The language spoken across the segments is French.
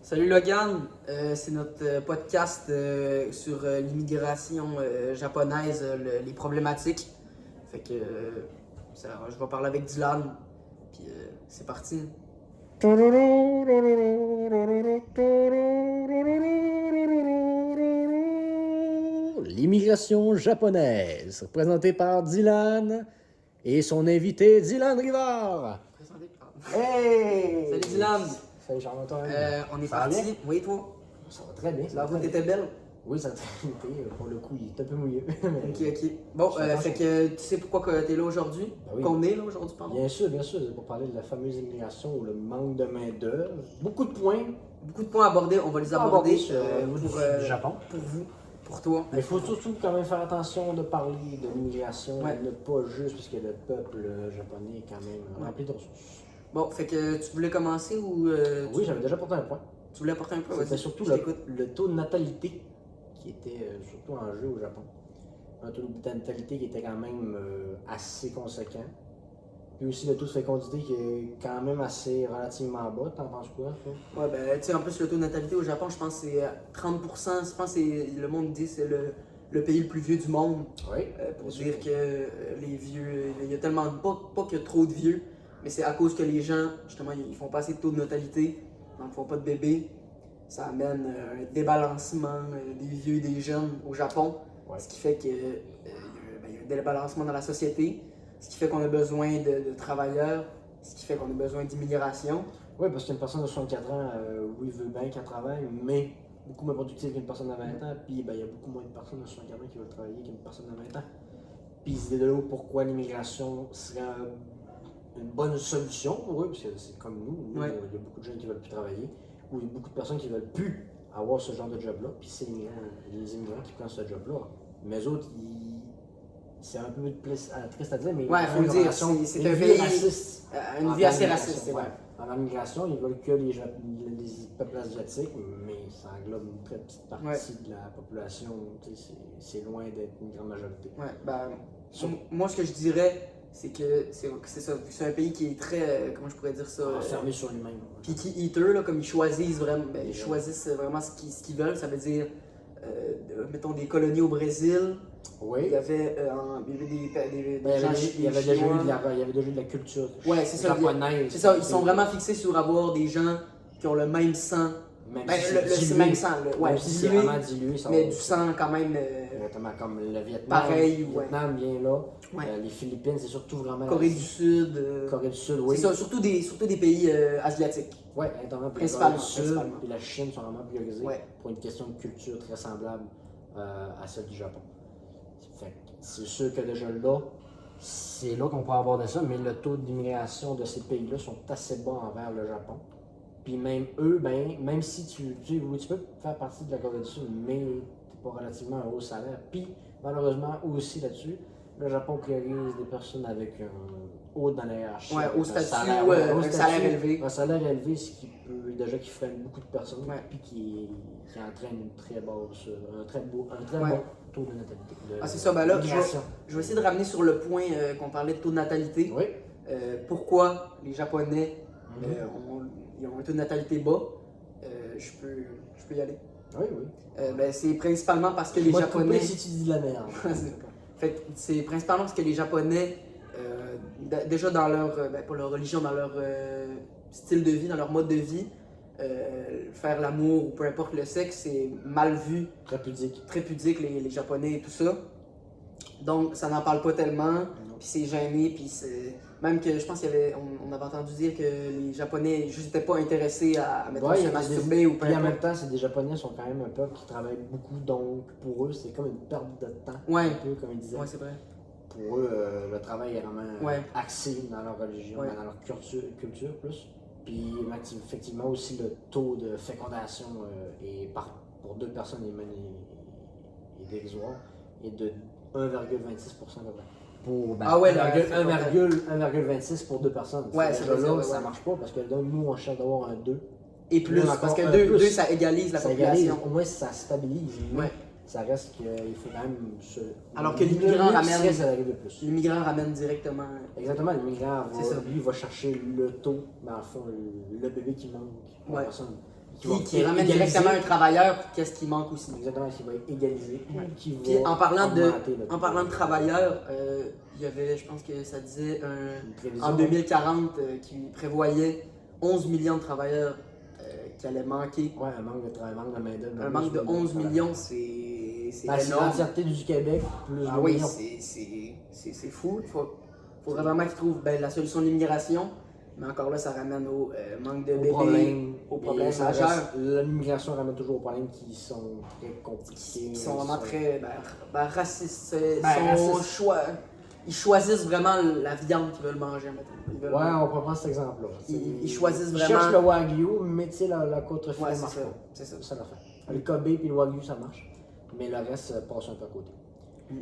Salut Logan, c'est notre podcast sur l'immigration japonaise, les problématiques. Fait que je vais parler avec Dylan, puis c'est parti. L'immigration japonaise, présentée par Dylan et son invité Dylan Rivard. Présenté par- Hey! Salut Dylan, Salut Charles-Antoine. on est Ça va parti. bien? Oui, toi? Ça va très bien. La route était belle? Oui, ça a très bien été. Pour le coup, il est un peu mouillé. Ok. Bon, fait que tu sais pourquoi que t'es là aujourd'hui? Ben oui. Qu'on est là aujourd'hui, pardon? Bien sûr, c'est pour parler de la fameuse immigration ou le manque de main-d'œuvre. Beaucoup de points Beaucoup de points à aborder, on va les à aborder sur pour du Japon. vous, pour toi. Mais il faut surtout quand même faire attention de parler de l'immigration, Ouais. ne pas juste parce que le peuple japonais est quand même rempli de ressources. Bon, fait que tu voulais commencer ou Oui, j'avais déjà porté un point. tu voulais apporter un peu? C'était Vas-y, surtout je t'écoute. le taux de natalité qui était surtout en jeu au Japon. Un taux de natalité qui était quand même assez conséquent. Puis aussi le taux de fécondité qui est quand même assez relativement bas. T'en penses quoi, toi? Ouais, ben, tu sais, en plus, le taux de natalité au Japon, je pense que c'est 30%. Je pense que le monde dit que c'est le pays le plus vieux du monde. Oui. Pour bien sûr. dire que les vieux, il y a tellement pas qu'il y a trop de vieux, mais c'est à cause que les gens, justement, ils font pas assez de taux de natalité, donc ils font pas de bébés. Ça amène un débalancement des vieux et des jeunes au Japon, Ouais. ce qui fait que il y a un débalancement dans la société, ce qui fait qu'on a besoin de travailleurs, ce qui fait qu'on a besoin d'immigration. Oui, parce qu'une personne de 64 ans, oui, veut bien qu'elle travaille, mais beaucoup moins productive qu'une personne de 20 ans. Puis ben, il y a beaucoup moins de personnes de 64 ans qui veulent travailler qu'une personne de 20 ans. Puis c'est de là pourquoi l'immigration serait une bonne solution pour eux, parce que c'est comme nous. Nous, Ouais. il y a beaucoup de jeunes qui ne veulent plus travailler, ou il y a beaucoup de personnes qui ne veulent plus avoir ce genre de job-là. Puis c'est les immigrants qui prennent ce job-là. Mais eux autres, c'est un peu triste à dire, mais Ouais, ils faut ont le une dire, relation- c'est une un vie pays- raciste. Une En vie assez immigration, raciste, c'est vrai. ouais. En immigration, ils veulent que les peuples asiatiques, mais ça englobe une très petite partie de la population. Tu sais, c'est loin d'être une grande majorité. Ouais, ben, Sur- moi, ce que je dirais, c'est que c'est ça. C'est un pays qui est très, comment je pourrais dire ça, Enfermé sur lui-même. picky eater, là, comme ils choisissent vraiment, ben, ils Ouais. choisissent vraiment ce qu'ils veulent. Ça veut dire, mettons, des colonies au Brésil. Oui. Il y avait des Ben, gens il y avait déjà chinois. il y avait déjà eu de la culture Ouais, c'est ça. japonaise. C'est ça, ils sont vraiment fixés sur avoir des gens qui ont le même sang. Même Ben, si le c'est dilué. même sang, ouais, Même si c'est dilué, vraiment dilué, ça mais va- du sang quand même Exactement comme le Vietnam. pareil, Le ouais. Vietnam vient là. Ouais. Les Philippines, c'est surtout vraiment. Corée du Sud. Corée du Sud, oui. C'est ça, surtout des pays asiatiques. Ouais, notamment puis Principalement, la Corée du Sud principalement. et la Chine sont vraiment priorisés Ouais. pour une question de culture très semblable à celle du Japon. Fait que c'est sûr que déjà là, c'est là qu'on peut aborder ça, mais le taux d'immigration de ces pays-là sont assez bas envers le Japon. Puis même eux, ben, même si oui, tu peux faire partie de la Corée du Sud, mais tu n'es pas relativement un haut salaire. Puis malheureusement, aussi là-dessus, le Japon priorise des personnes avec un haut dans la hiérarchie. Ouais, avec au un statut, salaire, un statut, salaire élevé. Un salaire élevé, ce qui peut déjà qui freine beaucoup de personnes, Ouais. puis qui entraîne une très basse, un très Ouais. bon taux de natalité. Ah, c'est ça, ben là, d'immigration. je vais essayer de ramener sur le point qu'on parlait de taux de natalité. Oui. Pourquoi les Japonais Mhm. ils ont un taux de natalité bas. Je peux y aller. Oui, oui. Ben, c'est principalement parce que les Moi, Japonais. si tu dis de la merde. Fait que c'est principalement parce que les Japonais, déjà dans leur, pas leur religion, dans leur style de vie, dans leur mode de vie, faire l'amour ou peu importe le sexe, c'est mal vu, Très pudique. très pudique, les Japonais et tout ça. Donc ça n'en parle pas tellement, puis c'est gêné, puis c'est. Même que je pense on avait entendu dire que les Japonais juste n'étaient pas intéressés à mettons, Ouais, il y se a masturber ou peu Puis en importe. même temps, c'est des Japonais sont quand même un peuple qui travaille beaucoup, donc pour eux, c'est comme une perte de temps. Ouais. Un peu comme ils disaient. Ouais, c'est vrai. Pour eux, le travail est vraiment Ouais. axé dans leur religion, Ouais. dans leur culture plus. Puis effectivement aussi le taux de fécondation pour deux personnes est dérisoire et de 1,26% à peu près. Ah ouais, 1,26 pour deux personnes. Ouais, C'est ça veut déjà dire, là, ouais. ça marche pas parce que là, nous, on cherche d'avoir un 2. Et plus, Nous, encore parce que un 2, plus. ça égalise la Ça égalise, population. au moins ça stabilise. Mais Ouais. ça reste qu'il faut quand même se. Alors que l'immigrant ramène. Ça arrive plus. L'immigrant ramène directement. Exactement, l'immigrant, lui, il va chercher le taux, dans le fond, le bébé qui manque. Ouais. Qui ramène directement un travailleur, qu'est-ce qui manque aussi. Exactement, qui va égaliser. Puis en parlant de travailleurs, il y avait, je pense que ça disait en 2040 qui prévoyait 11 millions de travailleurs qui allaient manquer. Ouais, un manque de travail, un manque de main-d'œuvre. Un manque de 11 millions, c'est énorme. C'est l'entièreté du Québec plus Ah oui, c'est fou. Il faudrait vraiment qu'ils trouvent la solution de l'immigration. Mais encore là, ça ramène au manque de bébés, aux problèmes majeurs. L'immigration ramène toujours aux problèmes qui sont très compliqués. Qui sont vraiment très racistes. Ils choisissent vraiment la viande qu'ils veulent manger. On peut prendre cet exemple-là. Ils choisissent vraiment. Ils cherchent le Wagyu, mais tu sais, la côte filet marche pas. C'est ça. Ça l'affaire. Le Kobe et le Wagyu, ça marche. Mais le reste passe un peu à côté.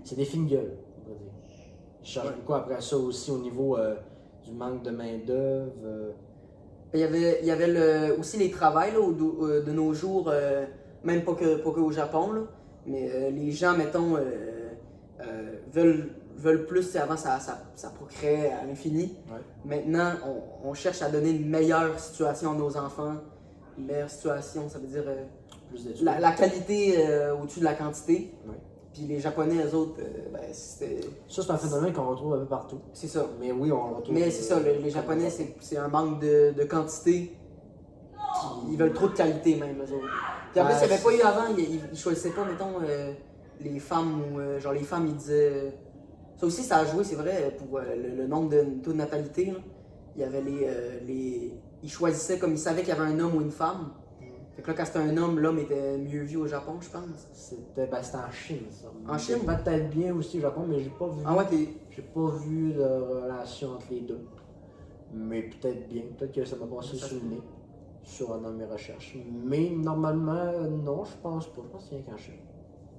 C'est des fines gueules, on va dire. Ils cherchent beaucoup après ça aussi au niveau du manque de main-d'œuvre. Il y avait aussi les travails là, de nos jours, même pas qu'au Japon, là, mais les gens, mettons, veulent plus. Avant, ça procréait à l'infini. Ouais. Maintenant, on cherche à donner une meilleure situation à nos enfants. Une meilleure situation, ça veut dire la qualité au-dessus de la quantité. Ouais. Puis les Japonais, eux autres, c'était. Ça, c'est un phénomène qu'on retrouve un peu partout. C'est ça. Mais oui, on le retrouve. Mais c'est ça, les Japonais, c'est un manque de quantité. Ils veulent trop de qualité, même, eux autres. Puis en plus, il n'y avait pas eu avant, ils choisissaient pas, mettons, les femmes ou. Genre, les femmes, ils disaient. Ça aussi, ça a joué, c'est vrai, pour le nombre de taux de natalité. Là. Il y avait ils choisissaient comme ils savaient qu'il y avait un homme ou une femme. Fait que là, quand c'était un homme, l'homme était mieux vu au Japon, je pense. C'était en Chine, ça. En Chine? Peut-être bien aussi au Japon, mais j'ai pas vu. Ah ouais, j'ai pas vu de relation entre les deux. Mais peut-être bien. Peut-être que ça m'a passé sous le nez dans mes recherches. Mais normalement, non, je pense pas. Je pense qu'il y a qu'en Chine.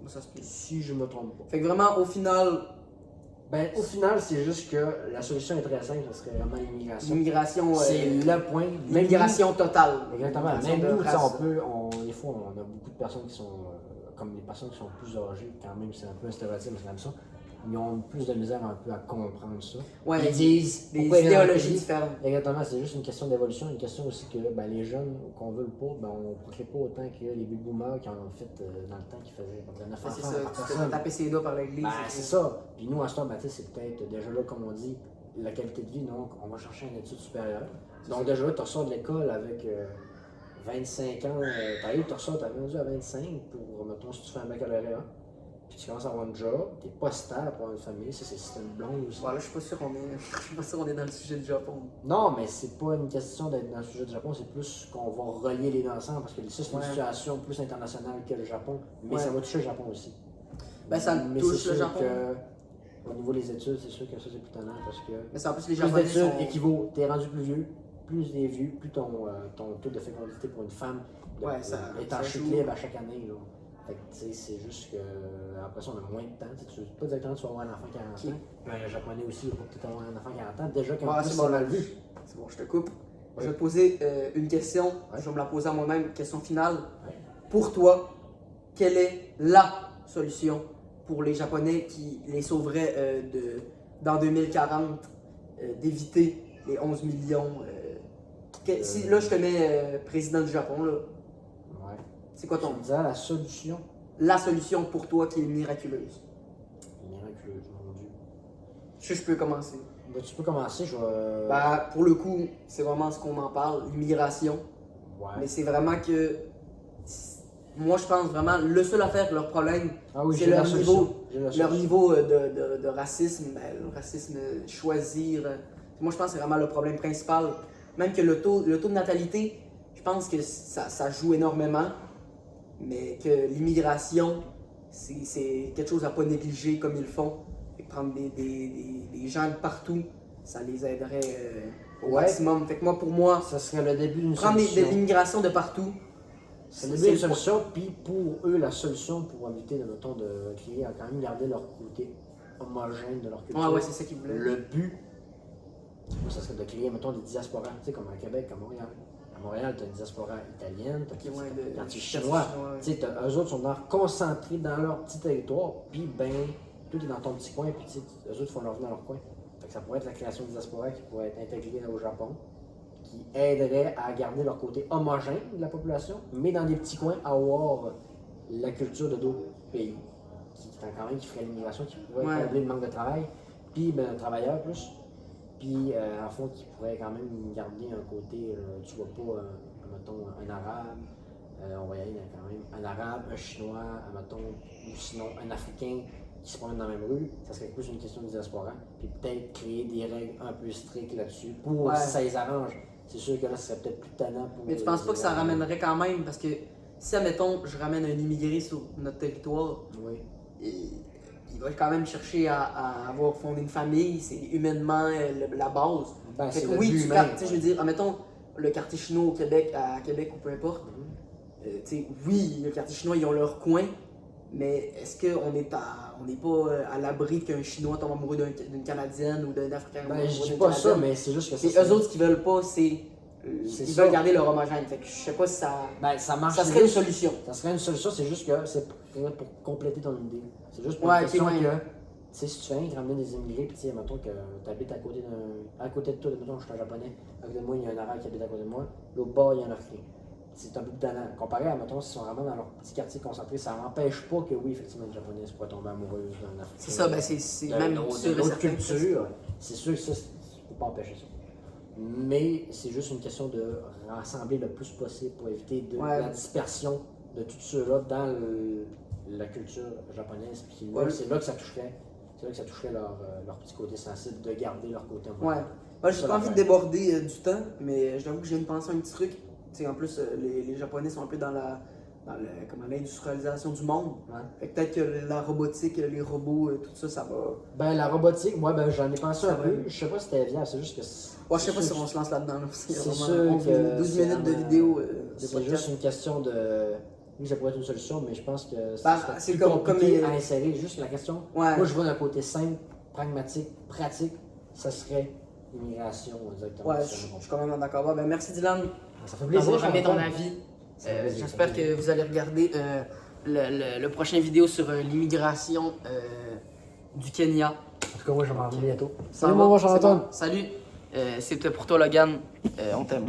Ça se peut. Si je me trompe pas. Fait que vraiment, au final. Au final, c'est juste que la solution est très simple, ce serait vraiment l'immigration. L'immigration. C'est le point. L'immigration totale. Exactement. Même nous, des fois, on a beaucoup de personnes qui sont, comme les personnes qui sont plus âgées, quand même, c'est un peu un stéréotype, mais c'est comme ça. Ils ont plus de misère un peu à comprendre ça. Ouais, ils disent des idéologies différentes. Exactement, c'est juste une question d'évolution, une question aussi que les jeunes, qu'on veut le pas, on ne procrée pas autant que les baby boomers qui en ont fait dans le temps qui faisaient 9 enfants. C'est ça, tu te fais taper ses doigts par l'église. C'est ça. Puis nous, à ce temps, c'est peut-être déjà là, comme on dit, la qualité de vie, donc on va chercher une étude supérieure. Donc déjà là, tu ressors de l'école avec 25 ans, t'as vendu à 25 pour, mettons, si tu fais un baccalauréat. Puis tu commences à avoir un job, t'es pas stable pour avoir une famille, c'est une blonde aussi. Voilà, je suis pas sûr qu'on est dans le sujet du Japon. Non, mais c'est pas une question d'être dans le sujet du Japon, c'est plus qu'on va relier les deux ensemble, parce que ça, c'est une situation plus internationale que le Japon, mais ça va toucher le Japon aussi. Ça touche le Japon. Au niveau des études, c'est sûr que ça c'est plus tannant, parce que mais c'est en plus les Japonais d'études équivaut, t'es rendu plus vieux, plus t'es vieux, plus ton taux de fécondité pour une femme est en chute libre à chaque année. Là. Fait que, c'est juste que après ça, on a moins de temps. Tu pas directement tu vas avoir un enfant 40 ans. Un Japonais aussi, il va peut-être avoir un enfant 40 ans. Déjà, quand c'est bon, on l'a vu. C'est bon, je te coupe. Je vais te poser une question. Je vais me la poser à moi-même. Question finale. Pour toi, quelle est la solution pour les Japonais qui les sauverait dans 2040 d'éviter les 11 millions si là, je te mets président du Japon, là. C'est quoi ton... la solution? La solution pour toi qui est miraculeuse. Miraculeuse, mon Dieu. Je peux commencer. Tu peux commencer, je vais... pour le coup, c'est vraiment ce qu'on en parle, l'immigration. Ouais. Mais c'est vraiment que... Moi, je pense vraiment, le seul affaire, leur problème, c'est leur niveau de racisme. Le racisme, choisir... Moi, je pense que c'est vraiment le problème principal. Même que le taux de natalité, je pense que ça joue énormément. Mais que l'immigration, c'est quelque chose à pas négliger comme ils le font. Fait que prendre des gens de partout, ça les aiderait au maximum. Fait que pour moi, ça serait le début d'une solution. Prendre de l'immigration de partout, c'est le début d'une solution. Puis pour eux, la solution pour éviter de créer, à quand même garder leur côté homogène de leur culture. Ouais, c'est ça qu'ils voulaient. Le but, ça serait de créer, mettons, des diasporas, tu sais, comme à Québec, à Montréal, À Montréal, tu as une diaspora italienne, tu as Ok, ouais, des quartiers quartier chinois. chinois, ouais. Tu sais, eux autres sont concentrés dans leur petit territoire, puis ben, tout est dans ton petit coin, puis tu sais, eux autres font leur vie dans leur coin. Fait que ça pourrait être la création de diaspora qui pourrait être intégrée au Japon, qui aiderait à garder leur côté homogène de la population, mais dans des petits coins, avoir la culture de d'autres pays, quand même, qui ferait l'immigration, qui pourrait Ouais. combler le manque de travail, puis ben, travailleurs plus. Puis, en fond, qui pourrait quand même garder un côté, tu vois pas, mettons, un arabe, on va y aller quand même, un arabe, un chinois, mettons, ou sinon un africain qui se promène dans la même rue, ça serait plus une question de diaspora. Puis peut-être créer des règles un peu strictes là-dessus pour Ouais. si ça les arrange. C'est sûr que là, ce serait peut-être plus tannant pour. Mais tu penses pas que ça ramènerait quand même, parce que si, admettons, je ramène un immigré sur notre territoire, Oui. il va quand même chercher à avoir fondé une famille, c'est humainement la base. Ben, Fait c'est que le oui, but tu humain. sais, je veux dire, admettons, le quartier chinois au Québec, à Québec ou peu importe, tu sais, oui, le quartier chinois, ils ont leur coin, mais est-ce qu'on n'est pas à l'abri qu'un Chinois tombe amoureux d'une Canadienne ou d'un Africain Ben, amoureux je dis d'une pas ça, Canadienne? mais c'est juste que ça. Mais eux autres, ce qu'ils veulent pas, c'est. C'est Ils ça. veulent garder leur homogène. Fait que je sais pas si ça. Ben, ça marche. Ça c'est serait une juste- solution. Ça serait une solution, c'est juste que c'est pour compléter ton idée. C'est juste pour Ouais, une ok, question ouais. que, tu sais, si tu viens ramener des immigrés, puis tu sais, mettons que tu habites à côté de toi, mettons, je suis un japonais, à côté de moi, il y a un arabe qui habite à côté de moi, l'autre bord, il y a un africain. C'est un peu plus tannant. Comparé à, mettons, s'ils sont vraiment dans leur petit quartier concentré, ça n'empêche pas que, oui, effectivement, une japonaise pourrait tomber amoureuse d'un africain. C'est ça, ben c'est D'un même autre- sûr et d'une autre certain. culture. C'est sûr que ça, tu peux pas empêcher ça. Mais c'est juste une question de rassembler le plus possible pour éviter Ouais. la dispersion de tout ceux-là dans la culture japonaise. Puis là, Ouais. c'est là que ça toucherait. C'est là que ça toucherait leur petit côté sensible de garder leur côté Ouais. homogène. Moi, j'ai Ça pas envie de l'affaire. déborder du temps, mais je t'avoue que je viens de penser à un petit truc. Tu sais, en plus, les Japonais sont un peu dans l'industrialisation du monde. Ouais. Fait que peut-être que la robotique, les robots, tout ça, ça va. Ben, la robotique, moi, ben, j'en ai pensé Ça un va. peu. Je sais pas si c'était viable, c'est juste que. Ouais, je sais pas c'est si sûr- on se lance là-dedans. Là, parce qu'il y a c'est vraiment sûr 11 que minutes, 12 c'est minutes de vraiment- vidéo. De C'est podcast. juste une question de. Oui, ça pourrait être une solution, mais je pense que Ben, serait c'est plus comme- compliqué comme- à insérer. Juste la question. Ouais. Moi, je vois d'un côté simple, pragmatique, pratique, ça serait l'immigration directement. Ouais, je suis quand même d'accord. Ben, merci Dylan Ça fait plaisir. d'avoir ramené ton Jonathan. avis. Ça fait plaisir, J'espère ça fait que vous allez regarder le prochain vidéo sur l'immigration du Kenya. En tout cas, moi, je m'en vais bientôt. Ça Salut, va? mon bon C'est Jonathan. bon. Salut. C'était pour toi, Logan. On t'aime.